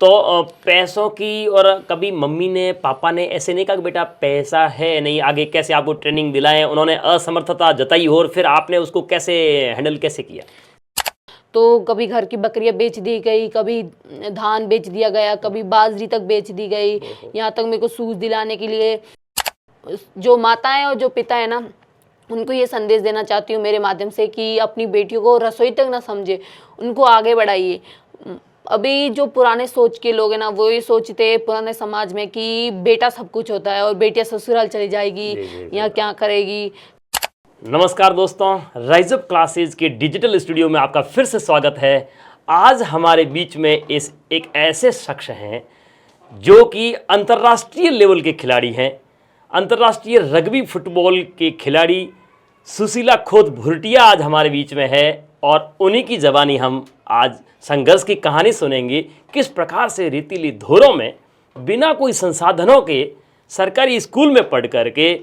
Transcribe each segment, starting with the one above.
तो पैसों की, और कभी मम्मी ने पापा ने ऐसे नहीं कहा कि बेटा पैसा है नहीं, आगे कैसे आपको ट्रेनिंग दिलाएं, उन्होंने असमर्थता जताई हो और फिर आपने उसको कैसे हैंडल कैसे किया? तो कभी घर की बकरियां बेच दी गई, कभी धान बेच दिया गया, कभी बाजरी तक बेच दी गई। यहाँ तक मेरे को सूझ दिलाने के लिए जो माताएं और जो पिता है ना, उनको ये संदेश देना चाहती हूँ मेरे माध्यम से कि अपनी बेटियों को रसोई तक ना समझे, उनको आगे बढ़ाइए। अभी जो पुराने सोच के लोग हैं ना, वो ये सोचते हैं पुराने समाज में कि बेटा सब कुछ होता है और बेटियां ससुराल चली जाएगी, यहाँ क्या करेगी। नमस्कार दोस्तों, राइज अप क्लासेज के डिजिटल स्टूडियो में आपका फिर से स्वागत है। आज हमारे बीच में एक ऐसे शख्स हैं जो कि अंतर्राष्ट्रीय लेवल के खिलाड़ी हैं, अंतर्राष्ट्रीय रग्बी फुटबॉल के खिलाड़ी सुशीला खोत भुरटिया आज हमारे बीच में है और उन्हीं की ज़बानी हम आज संघर्ष की कहानी सुनेंगे। किस प्रकार से रेतीली धोरों में बिना कोई संसाधनों के सरकारी स्कूल में पढ़ करके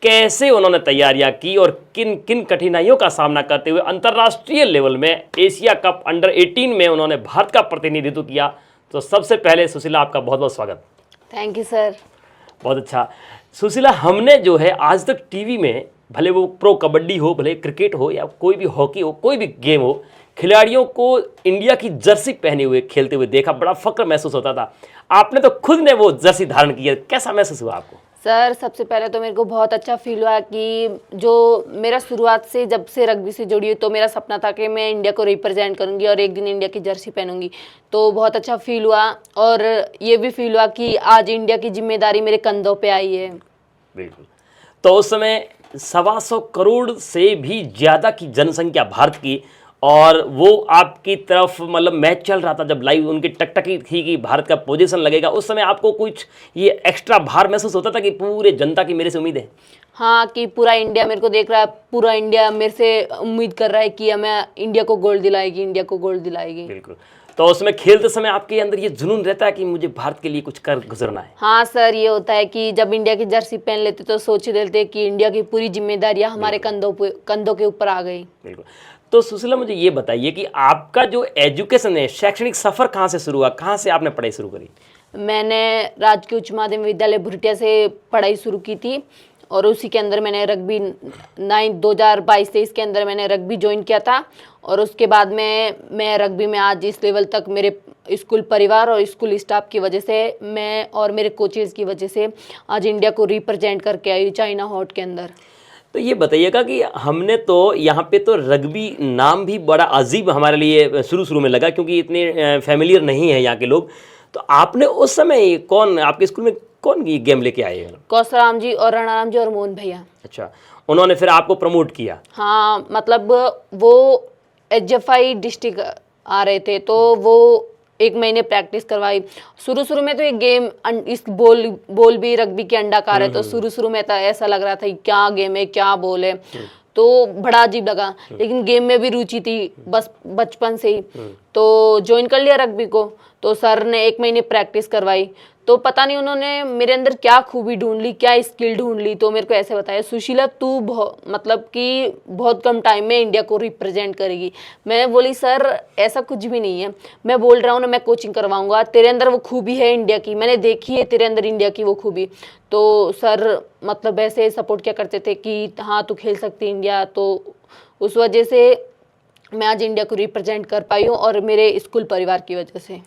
कैसे उन्होंने तैयारियां की और किन किन कठिनाइयों का सामना करते हुए अंतर्राष्ट्रीय लेवल में एशिया कप अंडर 18 में उन्होंने भारत का प्रतिनिधित्व किया। तो सबसे पहले सुशीला, आपका बहुत बहुत स्वागत। Thank you sir. बहुत अच्छा सुशीला, हमने जो है आज तक टीवी में, भले वो प्रो कबड्डी हो, भले क्रिकेट हो या कोई भी हॉकी हो, कोई भी गेम हो, खिलाड़ियों को इंडिया की जर्सी पहने हुए खेलते हुए देखा, बड़ा फक्र महसूस होता था। आपने तो खुद ने वो जर्सी धारण की है, कैसा महसूस हुआ आपको? सर, सबसे पहले तो मेरे को बहुत अच्छा फील हुआ कि जो मेरा शुरुआत से जब से रग्बी से जुड़ी हुई, तो मेरा सपना था कि मैं इंडिया को रिप्रेजेंट करूंगी और एक दिन इंडिया की जर्सी पहनूंगी। तो बहुत अच्छा फील हुआ और ये भी फील हुआ कि आज इंडिया की जिम्मेदारी मेरे कंधों पे आई है। बिल्कुल। तो उस समय 125 करोड़ से भी ज़्यादा की जनसंख्या भारत की, और वो आपकी तरफ, मतलब मैच चल रहा था जब लाइव उनकी टकटकी थी कि भारत का पोजीशन लगेगा, उस समय आपको कुछ ये एक्स्ट्रा भार महसूस होता था कि पूरे जनता की मेरे से उम्मीद है? हाँ, कि पूरा इंडिया मेरे को देख रहा है, पूरा इंडिया मेरे से उम्मीद कर रहा है कि हमें इंडिया को गोल्ड दिलाएगी, इंडिया को गोल्ड दिलाएगी। बिल्कुल। तो उसमें खेलते समय आपके अंदर ये जुनून रहता है कि मुझे भारत के लिए कुछ कर गुजरना है? हाँ सर, ये होता है कि जब इंडिया की जर्सी पहन लेते तो सोच लेते कि इंडिया की पूरी जिम्मेदारियां हमारे कंधों के ऊपर आ गई। बिल्कुल। तो सुशीला, मुझे ये बताइए कि आपका जो एजुकेशन है, शैक्षणिक सफ़र कहाँ से शुरू हुआ, कहाँ से आपने पढ़ाई शुरू करी? मैंने राजकीय उच्च माध्यमिक विद्यालय भुरटिया से पढ़ाई शुरू की थी और उसी के अंदर मैंने रग्बी 2022-23 के अंदर मैंने रग्बी ज्वाइन किया था। और उसके बाद में मैं रग्बी में आज इस लेवल तक मेरे स्कूल परिवार और स्कूल स्टाफ की वजह से, मैं और मेरे कोचेज़ की वजह से आज इंडिया को रिप्रेजेंट करके आई चाइना हॉट के अंदर। तो ये बताइएगा कि हमने तो यहाँ पे तो रग्बी नाम भी बड़ा अजीब हमारे लिए शुरू में लगा, क्योंकि इतने फैमिलियर नहीं है यहाँ के लोग। तो आपने उस समय कौन, आपके स्कूल में कौन ये गेम लेके आए? कौशराम जी और रणाराम जी और मोहन भैया। अच्छा, उन्होंने फिर आपको प्रमोट किया? हाँ, मतलब वो HFI डिस्ट्रिक्ट आ रहे थे तो वो 1 महीने प्रैक्टिस करवाई। शुरू में तो ये गेम इस बोल भी रग्बी के अंडाकार है, तो शुरू में तो ऐसा लग रहा था कि क्या गेम है, क्या बोल है, तो बड़ा अजीब लगा। लेकिन गेम में भी रुचि थी बस बचपन से ही, तो ज्वाइन कर लिया रग्बी को। तो सर ने 1 महीने प्रैक्टिस करवाई, तो पता नहीं उन्होंने मेरे अंदर क्या खूबी ढूंढ ली, क्या स्किल ढूंढ ली, तो मेरे को ऐसे बताया, सुशीला तू मतलब कि बहुत कम टाइम में इंडिया को रिप्रेजेंट करेगी। मैं बोली सर ऐसा कुछ भी नहीं है, मैं बोल रहा हूँ ना, मैं कोचिंग करवाऊंगा, तेरे अंदर वो खूबी है इंडिया की, मैंने देखी है तेरे अंदर इंडिया की वो खूबी। तो सर मतलब ऐसे सपोर्ट क्या करते थे कि हाँ तू खेल सकती इंडिया। तो उस वजह से मैं आज इंडिया को रिप्रेजेंट कर पाई हूँ और मेरे स्कूल परिवार की वजह से।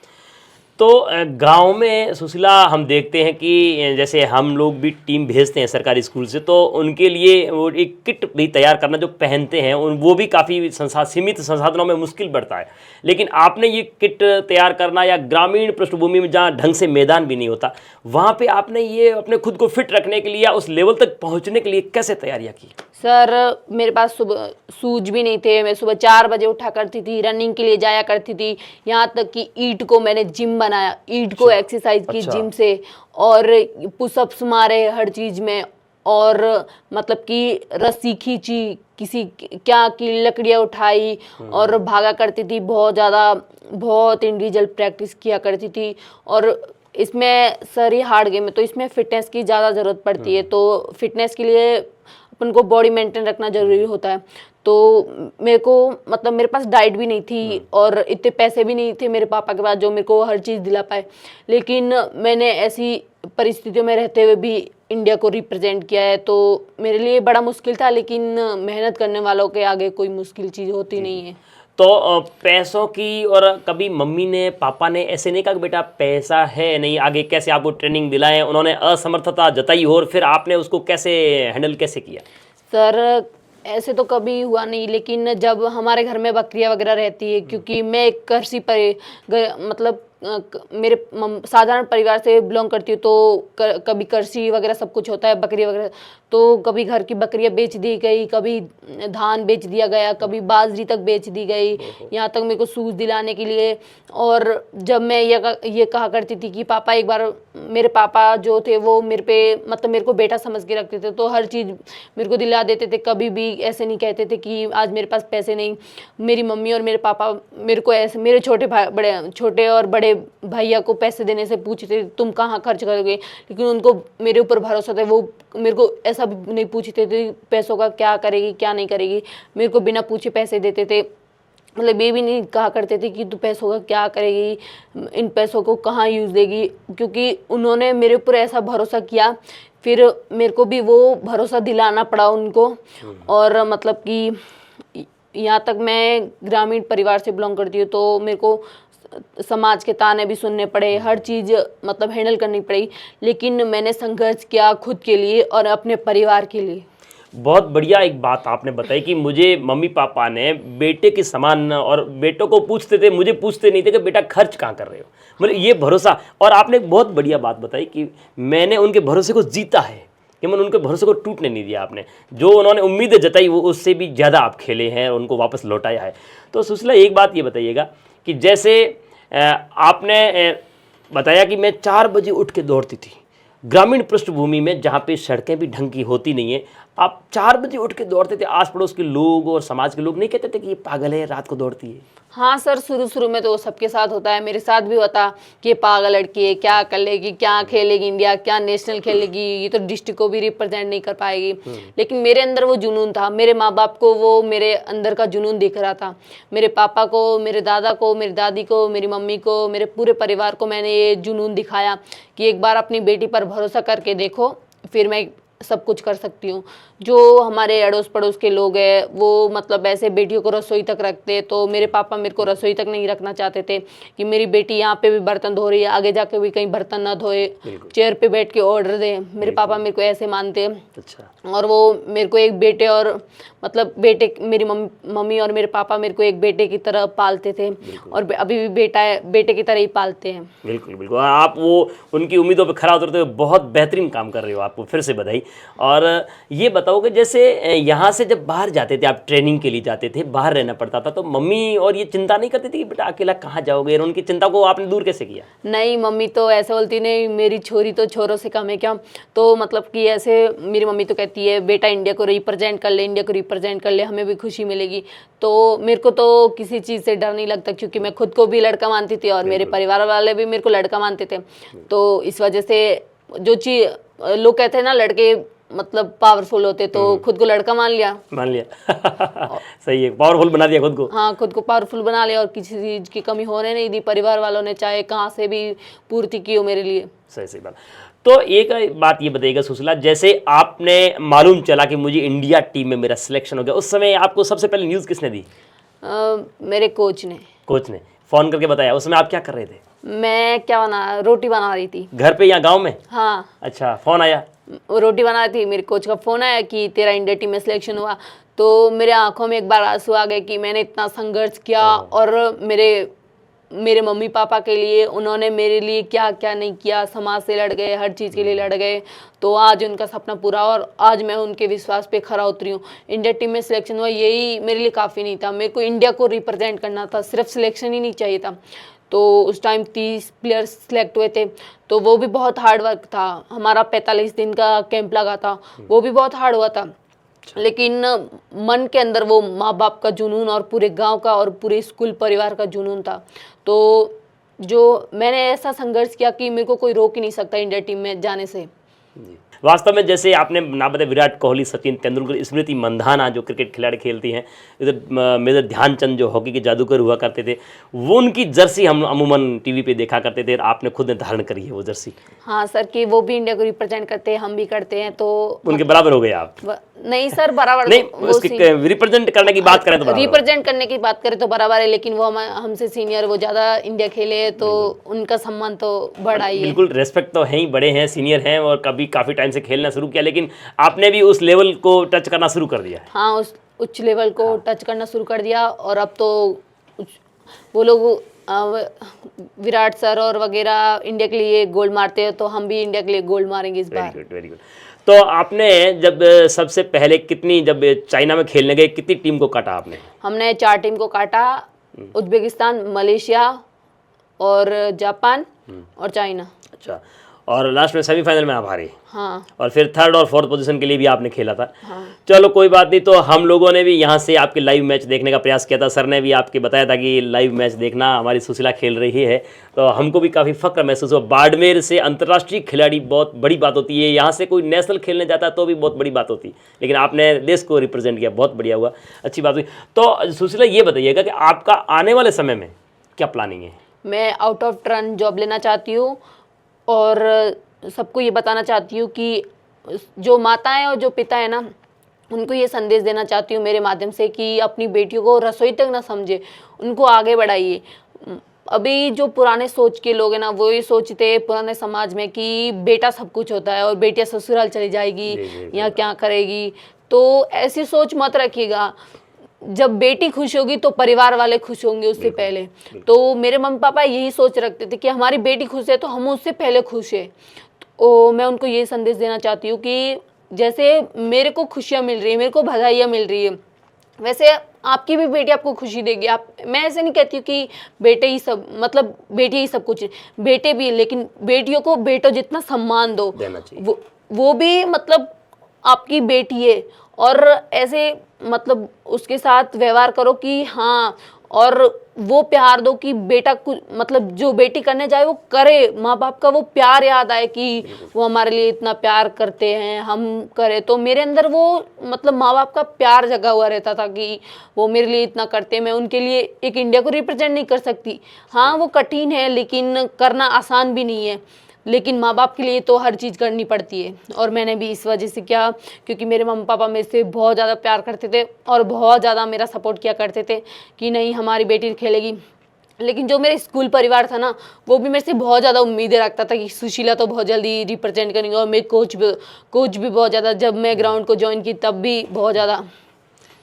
तो गांव में सुशीला हम देखते हैं कि जैसे हम लोग भी टीम भेजते हैं सरकारी स्कूल से, तो उनके लिए वो एक किट भी तैयार करना जो पहनते हैं वो भी काफ़ी सीमित संसाधनों में मुश्किल बढ़ता है। लेकिन आपने ये किट तैयार करना, या ग्रामीण पृष्ठभूमि में जहाँ ढंग से मैदान भी नहीं होता, वहाँ पे आपने ये अपने खुद को फिट रखने के लिए या उस लेवल तक पहुँचने के लिए कैसे तैयारियाँ की? सर मेरे पास सुबह शूज भी नहीं थे, मैं सुबह 4 बजे उठा करती थी, रनिंग के लिए जाया करती थी। यहाँ तक कि ईंट को मैंने जिम बनाया, ईंट को एक्सरसाइज की जिम से, और पुशअप्स मारे हर चीज़ में, और मतलब कि रस्सी खींची, किसी क्या की लकड़ियाँ उठाई और भागा करती थी बहुत ज़्यादा, बहुत इंडिविजुअल प्रैक्टिस किया करती थी। और इसमें सर ये हार्ड गेम है तो इसमें फिटनेस की ज़्यादा ज़रूरत पड़ती है, तो फिटनेस के लिए अपन को बॉडी मेंटेन रखना जरूरी होता है। तो मेरे को मतलब मेरे पास डाइट भी नहीं थी और इतने पैसे भी नहीं थे मेरे पापा के पास जो मेरे को हर चीज़ दिला पाए। लेकिन मैंने ऐसी परिस्थितियों में रहते हुए भी इंडिया को रिप्रेजेंट किया है, तो मेरे लिए बड़ा मुश्किल था, लेकिन मेहनत करने वालों के आगे कोई मुश्किल चीज़ होती नहीं है। तो पैसों की, और कभी मम्मी ने पापा ने ऐसे नहीं कहा कि बेटा पैसा है नहीं, आगे कैसे आपको ट्रेनिंग दिलाएं, उन्होंने असमर्थता जताई हो और फिर आपने उसको कैसे हैंडल कैसे किया? सर ऐसे तो कभी हुआ नहीं, लेकिन जब हमारे घर में बकरियां वगैरह रहती है, क्योंकि मैं एक कृषि मतलब मेरे साधारण परिवार से बिलोंग करती हूँ, तो कभी कृषि वगैरह सब कुछ होता है, बकरी वगैरह, तो कभी घर की बकरियां बेच दी गई, कभी धान बेच दिया गया, कभी बाजरी तक बेच दी गई, यहाँ तक मेरे को सूज दिलाने के लिए। और जब मैं ये कहा करती थी कि पापा, एक बार मेरे पापा जो थे वो मेरे पे मतलब मेरे को बेटा समझ के रखते थे, तो हर चीज़ मेरे को दिला देते थे, कभी भी ऐसे नहीं कहते थे कि आज मेरे पास पैसे नहीं। मेरी मम्मी और मेरे पापा मेरे को ऐसे, मेरे छोटे और बड़े भैया को पैसे देने से पूछते तुम कहाँ खर्च करोगे, लेकिन उनको मेरे ऊपर भरोसा था, वो मेरे को ऐसा भी नहीं पूछते थे पैसों का क्या करेगी क्या नहीं करेगी, मेरे को बिना पूछे पैसे देते थे। मतलब ये भी नहीं कहा करते थे कि तू पैसों का क्या करेगी, इन पैसों को कहाँ यूज़ देगी, क्योंकि उन्होंने मेरे ऊपर ऐसा भरोसा किया, फिर मेरे को भी वो भरोसा दिलाना पड़ा उनको। और मतलब कि यहाँ तक मैं ग्रामीण परिवार से बिलोंग करती हूँ, तो मेरे को समाज के ताने भी सुनने पड़े, हर चीज़ मतलब हैंडल करनी पड़ी, लेकिन मैंने संघर्ष किया खुद के लिए और अपने परिवार के लिए। बहुत बढ़िया एक बात आपने बताई कि मुझे मम्मी पापा ने बेटे के समान, और बेटों को पूछते थे, मुझे पूछते नहीं थे कि बेटा खर्च कहाँ कर रहे हो, मतलब ये भरोसा। और आपने एक बहुत बढ़िया बात बताई कि मैंने उनके भरोसे को जीता है, कि मैंने उनके भरोसे को टूटने नहीं दिया। आपने जो उन्होंने उम्मीदें जताई वो उससे भी ज़्यादा आप खेले हैं और उनको वापस लौटाया है। तो सुशीला, एक बात ये बताइएगा कि जैसे आपने बताया कि मैं 4 बजे उठ के दौड़ती थी, ग्रामीण पृष्ठभूमि में जहाँ पे सड़कें भी ढंग की होती नहीं है, आप 4 बजे उठ के दौड़ते थे, आस पड़ोस के लोग और समाज के लोग नहीं कहते थे कि ये पागल है, रात को दौड़ती है? हाँ सर, शुरू में तो सबके साथ होता है, मेरे साथ भी होता कि ये पागल लड़की है, क्या कर लेगी, क्या खेलेगी इंडिया, क्या नेशनल खेलेगी, ये तो डिस्ट्रिक्ट को भी रिप्रेजेंट नहीं कर पाएगी। लेकिन मेरे अंदर वो जुनून था, मेरे माँ बाप को वो मेरे अंदर का जुनून दिख रहा था। मेरे पापा को, मेरे दादा को, मेरी दादी को, मेरी मम्मी को, मेरे पूरे परिवार को मैंने ये जुनून दिखाया कि एक बार अपनी बेटी पर भरोसा करके देखो, फिर मैं सब कुछ कर सकती हूँ। जो हमारे अड़ोस पड़ोस के लोग हैं वो मतलब ऐसे बेटियों को रसोई तक रखते, तो मेरे पापा मेरे को रसोई तक नहीं रखना चाहते थे कि मेरी बेटी यहाँ पे भी बर्तन धो रही है, आगे जाके भी कहीं बर्तन ना धोए, चेयर पे बैठ के ऑर्डर दे। मेरे पापा मेरे को ऐसे मानते हैं। अच्छा। और वो मेरे को एक बेटे और मतलब बेटे, मेरी मम्मी और मेरे पापा मेरे को एक बेटे की तरह पालते थे और अभी भी बेटे की तरह ही पालते हैं। बिल्कुल बिल्कुल, आप वो उनकी उम्मीदों पे खरा उतरते हुए बहुत बेहतरीन काम कर रहे हो, आपको फिर से बधाई। और ये बताओ कि जैसे यहाँ से जब बाहर जाते थे, आप ट्रेनिंग के लिए जाते थे, बाहर रहना पड़ता था, तो मम्मी और ये चिंता नहीं करती थी कि बेटा अकेला कहाँ जाओगे, और उनकी चिंता को आपने दूर कैसे किया? नहीं, मम्मी तो ऐसे बोलती नहीं, मेरी छोरी तो छोरों से कम है क्या। तो मतलब कि ऐसे मेरी मम्मी तो कहती है बेटा इंडिया को रिप्रेजेंट कर ले, इंडिया को रिप्रेजेंट कर ले, हमें भी खुशी मिलेगी। तो मेरे को तो किसी चीज़ से डर नहीं लगता, क्योंकि मैं खुद को भी लड़का मानती थी और मेरे परिवार वाले भी मेरे को लड़का मानते थे। तो इस वजह से जो चीज़ लोग कहते हैं ना लड़के मतलब पावरफुल होते, तो खुद को लड़का मान लिया। सही है, पावरफुल बना दिया खुद को। हाँ, खुद को पावरफुल बना लिया और किसी चीज़ की कमी होने नहीं दी। परिवार वालों ने चाहे कहाँ से भी पूर्ति की हो मेरे लिए। सही बात। तो एक बात ये बताइएगा सुशीला, जैसे आपने मालूम चला कि मुझे इंडिया टीम में मेरा सिलेक्शन हो गया, उस समय आपको सबसे पहले न्यूज़ किसने दी? मेरे कोच ने फ़ोन करके बताया। उस समय आप क्या कर रहे थे? मैं रोटी बना रही थी। घर पे या गांव में? हाँ। अच्छा, फ़ोन आया? रोटी बना रही थी, मेरे कोच का फ़ोन आया कि तेरा इंडिया टीम में सिलेक्शन हुआ। तो मेरे आंखों में एक बार आंसू आ गए कि मैंने इतना संघर्ष किया और मेरे मम्मी पापा के लिए उन्होंने मेरे लिए क्या क्या नहीं किया, समाज से लड़ गए, हर चीज़ के लिए लड़ गए, तो आज उनका सपना पूरा और आज मैं उनके विश्वास पे खरा उतरी हूँ। इंडिया टीम में सिलेक्शन हुआ, यही मेरे लिए काफ़ी नहीं था। मेरे को इंडिया को रिप्रेजेंट करना था, सिर्फ सिलेक्शन ही नहीं चाहिए था। तो उस टाइम 30 प्लेयर्स सिलेक्ट हुए थे, तो वो भी बहुत हार्ड वर्क था। हमारा 45 दिन का कैंप लगा था, वो भी बहुत हार्ड हुआ था। लेकिन मन के अंदर वो माँ बाप का जुनून और पूरे गांव का और पूरे स्कूल परिवार का जुनून था। तो जो मैंने ऐसा संघर्ष किया कि मेरे को कोई रोक ही नहीं सकता इंडिया टीम में जाने से। वास्तव में जैसे आपने नाम बताया विराट कोहली, सचिन तेंदुलकर, स्मृति मंधाना जो क्रिकेट खिलाड़ी खेलती हैं, इधर मेजर ध्यानचंद जो हॉकी के जादूगर हुआ करते थे, वो उनकी जर्सी हम अमूमन टीवी पे देखा करते थे, आपने खुद ने धारण करी है वो जर्सी। हाँ सर, कि वो भी इंडिया को रिप्रेजेंट करते हैं, हम भी करते हैं, तो उनके बराबर हो गए आप? नहीं सर, बराबर नहीं, उसकी रिप्रेजेंट करने की बात करें तो बराबर। रिप्रेजेंट करने की बात करें तो बराबर है, लेकिन वो हमसे सीनियर, वो ज़्यादा इंडिया खेले हैं, तो उनका सम्मान तो बढ़ा ही है। बिल्कुल, रेस्पेक्ट तो है ही, बड़े हैं, सीनियर हैं और कभी काफ़ी टाइम से खेलना शुरू किया, लेकिन आपने भी उस लेवल को टच करना शुरू कर दिया है। हाँ, उस उच्च लेवल को टच करना शुरू कर दिया, और अब तो वो लोग विराट सर और वगैरह इंडिया के लिए गोल्ड मारते हैं, तो हम भी इंडिया के लिए गोल्ड मारेंगे इस बार। Very good, very good. तो आपने जब सबसे पहले कितनी, जब चाइना में खेलने गए, कितनी टीम को काटा आपने? हमने 4 टीम को काटा, उज्बेकिस्तान, मलेशिया और जापान और चाइना। अच्छा, और लास्ट में सेमीफाइनल में आप हारे। हाँ। और फिर 3rd और 4th पोजीशन के लिए भी आपने खेला था। हाँ। चलो कोई बात नहीं, तो हम लोगों ने भी यहाँ से आपके लाइव मैच देखने का प्रयास किया था, सर ने भी आपके बताया था कि लाइव मैच देखना, हमारी सुशीला खेल रही है, तो हमको भी काफ़ी फक्र महसूस हुआ। बाड़मेर से अंतर्राष्ट्रीय खिलाड़ी बहुत बड़ी बात होती है, यहाँ से कोई नेशनल खेलने जाता है तो भी बहुत बड़ी बात होती है, लेकिन आपने देश को रिप्रेजेंट किया, बहुत बढ़िया हुआ, अच्छी बात हुई। तो सुशीला ये बताइएगा कि आपका आने वाले समय में क्या प्लानिंग है? मैं आउट ऑफ टर्न जॉब लेना चाहती हूँ, और सबको ये बताना चाहती हूँ कि जो माताएं और जो पिता है ना, उनको ये संदेश देना चाहती हूँ मेरे माध्यम से कि अपनी बेटियों को रसोई तक ना समझे, उनको आगे बढ़ाइए। अभी जो पुराने सोच के लोग हैं ना, वो ये सोचते हैं पुराने समाज में कि बेटा सब कुछ होता है और बेटियां ससुराल चली जाएगी या क्या करेगी, तो ऐसी सोच मत रखिएगा। जब बेटी खुश होगी तो परिवार वाले खुश होंगे उससे पहले। तो मेरे मम्मी पापा यही सोच रखते थे कि हमारी बेटी खुश है तो हम उससे पहले खुश है। तो मैं उनको ये संदेश देना चाहती हूँ कि जैसे मेरे को खुशियाँ मिल रही है, मेरे को बधाइयाँ मिल रही है, वैसे आपकी भी बेटी आपको खुशी देगी। आप, मैं ऐसे नहीं कहती हूँ कि बेटे ही सब, मतलब बेटी ही सब कुछ, बेटे भी, लेकिन बेटियों को बेटों जितना सम्मान दो, वो भी मतलब आपकी बेटी है, और ऐसे मतलब उसके साथ व्यवहार करो कि हाँ, और वो प्यार दो कि बेटा कुछ, मतलब जो बेटी करने जाए वो करे, माँ बाप का वो प्यार याद आए कि वो हमारे लिए इतना प्यार करते हैं, हम करें। तो मेरे अंदर वो मतलब माँ बाप का प्यार जगा हुआ रहता था कि वो मेरे लिए इतना करते हैं। मैं उनके लिए एक इंडिया को रिप्रेजेंट नहीं कर सकती, हाँ वो कठिन है, लेकिन करना आसान भी नहीं है, लेकिन माँ बाप के लिए तो हर चीज़ करनी पड़ती है। और मैंने भी इस वजह से किया, क्योंकि मेरे मम्मी पापा मेरे से बहुत ज़्यादा प्यार करते थे और बहुत ज़्यादा मेरा सपोर्ट किया करते थे कि नहीं हमारी बेटी खेलेगी। लेकिन जो मेरे स्कूल परिवार था ना, वो भी मेरे से बहुत ज़्यादा उम्मीदें रखता था कि सुशीला तो बहुत जल्दी रिप्रेजेंट करेंगे। और मेरे कोच भी बहुत ज़्यादा, जब मैं ग्राउंड को ज्वाइन की तब भी बहुत ज़्यादा।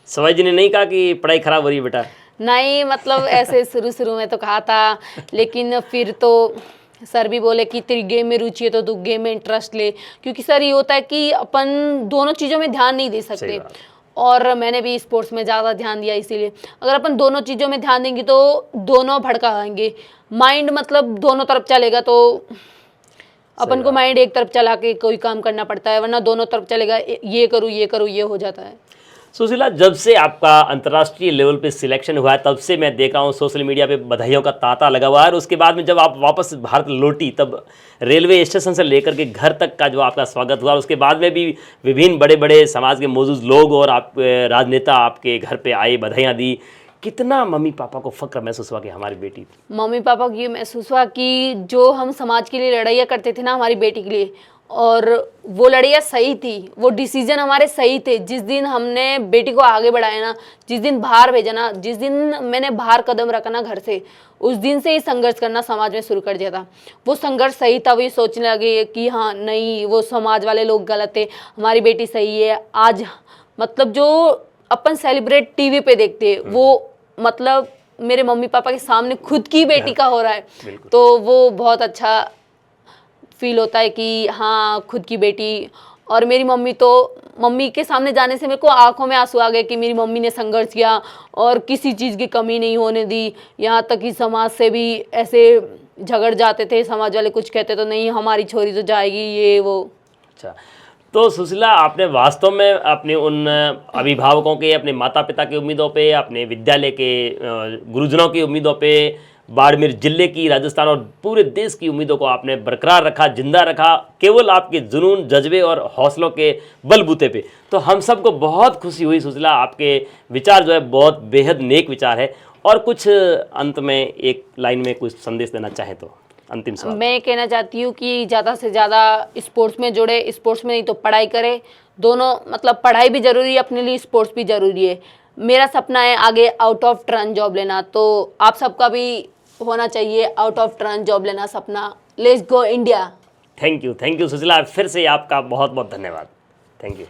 सवाई जी ने नहीं कहा कि पढ़ाई खराब हो रही है बेटा? नहीं, मतलब ऐसे शुरू में तो कहा था, लेकिन फिर तो सर भी बोले कि तेरी गेम में रुचि है तो तू गेम में इंटरेस्ट ले, क्योंकि सर ये होता है कि अपन दोनों चीज़ों में ध्यान नहीं दे सकते, और मैंने भी स्पोर्ट्स में ज़्यादा ध्यान दिया। इसीलिए अगर अपन दोनों चीज़ों में ध्यान देंगे तो दोनों भड़काएंगे, माइंड मतलब दोनों तरफ चलेगा, तो अपन को माइंड एक तरफ चला के कोई काम करना पड़ता है, वरना दोनों तरफ चलेगा, ये करूँ ये हो जाता है। सुशीला, जब से आपका अंतर्राष्ट्रीय लेवल पे सिलेक्शन हुआ है तब से मैं देख रहा हूँ सोशल मीडिया पे बधाइयों का तांता लगा हुआ है, और उसके बाद में जब आप वापस भारत लौटी तब रेलवे स्टेशन से लेकर के घर तक का जो आपका स्वागत हुआ, उसके बाद में भी विभिन्न बड़े बड़े समाज के मौजूद लोग और आप राजनेता आपके घर पे आए, बधाइयाँ दी, कितना मम्मी पापा को फक्र महसूस हुआ कि हमारी बेटी थी? मम्मी पापा को ये महसूस हुआ कि जो हम समाज के लिए लड़ाइयाँ करते थे ना हमारी बेटी के लिए, और वो लड़ाइयाँ सही थी, वो डिसीजन हमारे सही थे। जिस दिन हमने बेटी को आगे बढ़ाया ना, जिस दिन बाहर भेजा ना, जिस दिन मैंने बाहर कदम रखा ना घर से, उस दिन से ही संघर्ष करना समाज में शुरू कर दिया था। वो संघर्ष सही था, वो ये सोचने लगे कि हाँ नहीं, वो समाज वाले लोग गलत है, हमारी बेटी सही है। आज मतलब जो अपन सेलिब्रेट टीवी पे देखते हैं, वो मतलब मेरे मम्मी पापा के सामने खुद की बेटी का हो रहा है, तो वो बहुत अच्छा फील होता है कि हाँ खुद की बेटी। और मेरी मम्मी के सामने जाने से मेरे को आंखों में आंसू आ गए कि मेरी मम्मी ने संघर्ष किया और किसी चीज़ की कमी नहीं होने दी। यहाँ तक कि समाज से भी ऐसे झगड़ जाते थे, समाज वाले कुछ कहते तो नहीं हमारी छोरी तो जाएगी, ये वो। अच्छा, तो सुशीला, आपने वास्तव में अपने उन अभिभावकों के, अपने माता पिता की उम्मीदों पे, अपने विद्यालय के गुरुजनों की उम्मीदों पे बाड़मेर जिले की, राजस्थान और पूरे देश की उम्मीदों को आपने बरकरार रखा, जिंदा रखा, केवल आपके जुनून, जज्बे और हौसलों के बलबूते पे। तो हम सबको बहुत खुशी हुई सुजला, आपके विचार जो है बहुत बेहद नेक विचार है। और कुछ अंत में एक लाइन में कुछ संदेश देना चाहे तो अंतिम सवाल। मैं कहना चाहती हूँ कि ज़्यादा से ज़्यादा स्पोर्ट्स में जुड़े, स्पोर्ट्स में नहीं तो पढ़ाई करे, दोनों, मतलब पढ़ाई भी ज़रूरी है अपने लिए, स्पोर्ट्स भी ज़रूरी है। मेरा सपना है आगे आउट ऑफ टर्न जॉब लेना, तो आप सबका भी होना चाहिए आउट ऑफ टर्न जॉब लेना सपना। Let's go India. Thank you Sushila, फिर से आपका बहुत बहुत धन्यवाद। Thank you.